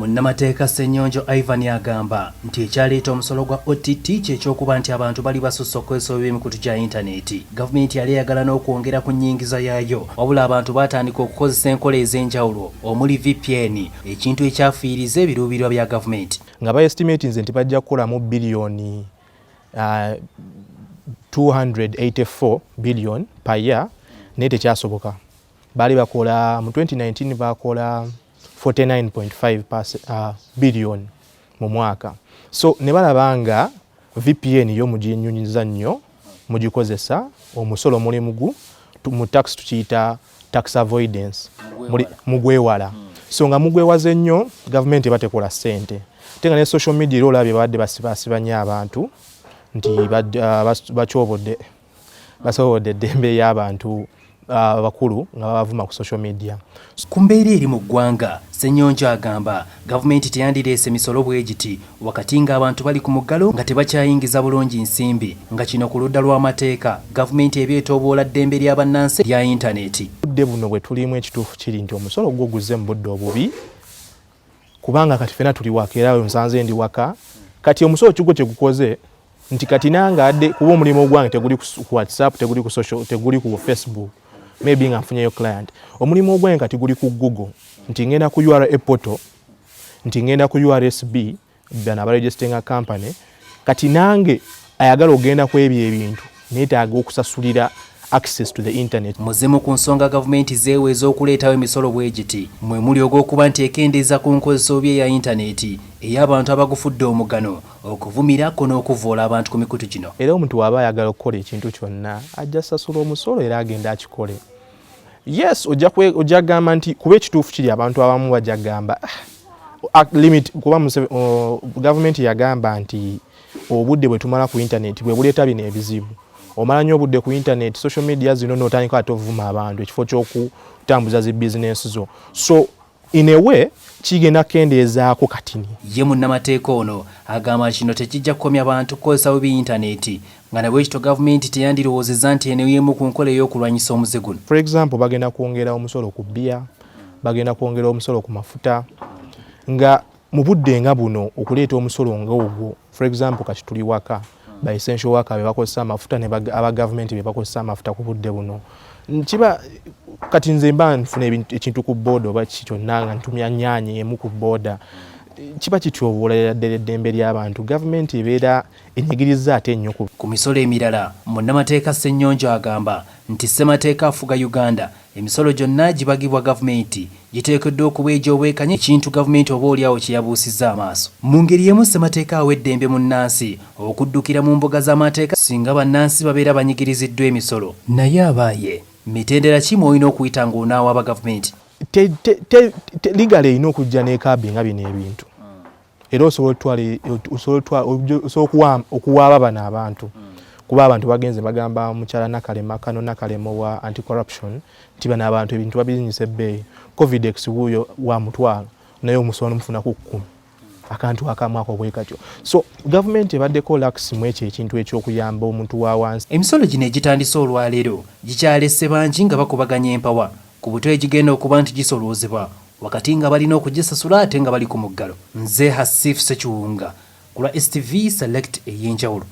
Munnamateeka Ssenyonjo Ivan agamba nti ekyaleeta omusolo gwa OTT ky'ekyokuba nti abantu bali basusse okwesoba emikutu gya intaneti. Gavumenti yali eyagala n'okwongera ku nnyingiza yaayo, wabula abantu baatandika okukozesa enkola ez'enjawulo omuli VPN, ekintu ekyafiiriza ebiruubirirwa bya gavumenti. Nga baestimate nti bajja kukolamu biliyoni 284 billion per year, naye tekyasoboka. Baali bakola mu 2019 bakola 49.5 billion mu mwaka. So ne balabanga VPN yo muginyunyiza nnyo mugikozesa omusolo mulimu mu tax tukiyita tax avoidance mugwewala. So nga mugwewaze nnyo gavumenti batekola ssente. Tenga ne social media ero olabye badde basibanya abantu nti basobodde eddembe y'abantu bakulu nga bavuma ku social media. Ku mbeera eri mu ggwanga, Ssenyonjo agamba gavumenti teyandireese misolo bwe giti wakati ng'abantu bali ku muggalo nga tebakyayingiza bulungi nsimbi, nga kino ku ludda lw'amateeka gavumenti ebyetooboola ddembe lya bannansi lya intaneti. Budde buno bwe tulimu ekituufu kiri nti omusolo gwo guzze mu budde obubi, kubanga kati fena tuli waka era nsanze ndi waka, kati omusolo kigwo kye gukoze nti kati nanga adde kuba omulimu ogwange teguli ku WhatsApp, teguli ku social, teguli ku Facebook, maybe nga nfunyeyo client. Omulimu ogwange kati guli ku Google, nti ngenda ku URL portal, nti ngenda ku URSB, bana ba registering a company, kati nange ayagala ogenda ku ebyo ebintu neetaaga okusasulira access to the internet. Muzimu ku nsonga gavumenti zeeweza okuleetawo emisolo bwe giti, mwe muli ogw'okuba nti ekendeeza ku nkozesa obi eya intaneti ey'abantu abagufudde omugano okuvumirako n'okuvoola abantu ku mikutu gino. Era omuntu waba ayagala okukola ekintu kyonna ajja sasula omusolo era agenda akikole. Yes, ojja gamba nti kuba ekituufu kiri abantu abamu bajja gamba limit kuba gavumenti yagamba nti obudde bwe tumala ku intaneti bwe buleeta bino ebizibu. Omala nnyo obudde ku internet, social media zino n'otandika ate ovuma abantu ekifo ky'okutambuza zi business zo. So in a way kigenda kendeezaako katini. Ye munnamateeka ono agamba kino tekijja kukomya abantu kukozesa bubi intaneti, nga nabwe ekito gavumenti teyandirowoozezza nti eno y'emu ku nkola ey'okulwanyisa omuze guno. For example, bagenda kwongera omusolo ku bbiya, bagenda kwongera omusolo ku mafuta, nga mu budde nga buno okuleeta omusolo ng'ogwo. For example, kati tuli waka ba essential worker be bakozesa amafuta ne aba gavumenti be bakozesa amafuta ku budde buno. Kiba kati nze mba nfuna ekintu ku booda oba kyonna nga ntumya nnyaanya emu ku booda, kiba kityoboola ddala eddembe ly'abantu. Gavumenti ebeera enyigiriza ate ennyo ku misolo emirala. Munnamateeka Ssenyonjo agamba nti ssemateeka afuga Uganda emisolo gyonna gibagibwa gavumenti giteekeddwa okuba egy'obwekanya, ekintu gavumenti oba oliawo kye yabuusizza amaaso. Mu ngeri emu ssemateeka awa eddembe munnansi okuddukira mu mbuga z'amateeka singa bannansi babeera banyigiriziddwa emisolo. Naye abaaye mitendera ki mw'olina okuyita ng'onaawaaba gavumenti? Ligala erina okujja n'ekaabinga bino ebintu. Era osobola okuwaaba bano abantu. Kuba abantu bagenze bagamba mukyala Nakalema Kano Nakalema wa anti-corruption nti bano abantu ebintu babizinyisa ebbeeyi. Covidex wuuyo wa mutwalo naye omusolo mufuna ku 10. Akantu akamu ako bwe katyo. So gavumenti ebaddeko lax mu ekyo ekintu eky'okuyamba omuntu wa wansi. Emisolo gino egitandise olwaleero gikyalese bangi nga bakubaganya empawa ku buto egigenda okuba nti gisoloozebwa wakati nga balina okugisasula ate nga bali ku muggalo. Nze Hasif Sekiwunga ku lwa STV Select ey'enjawulo.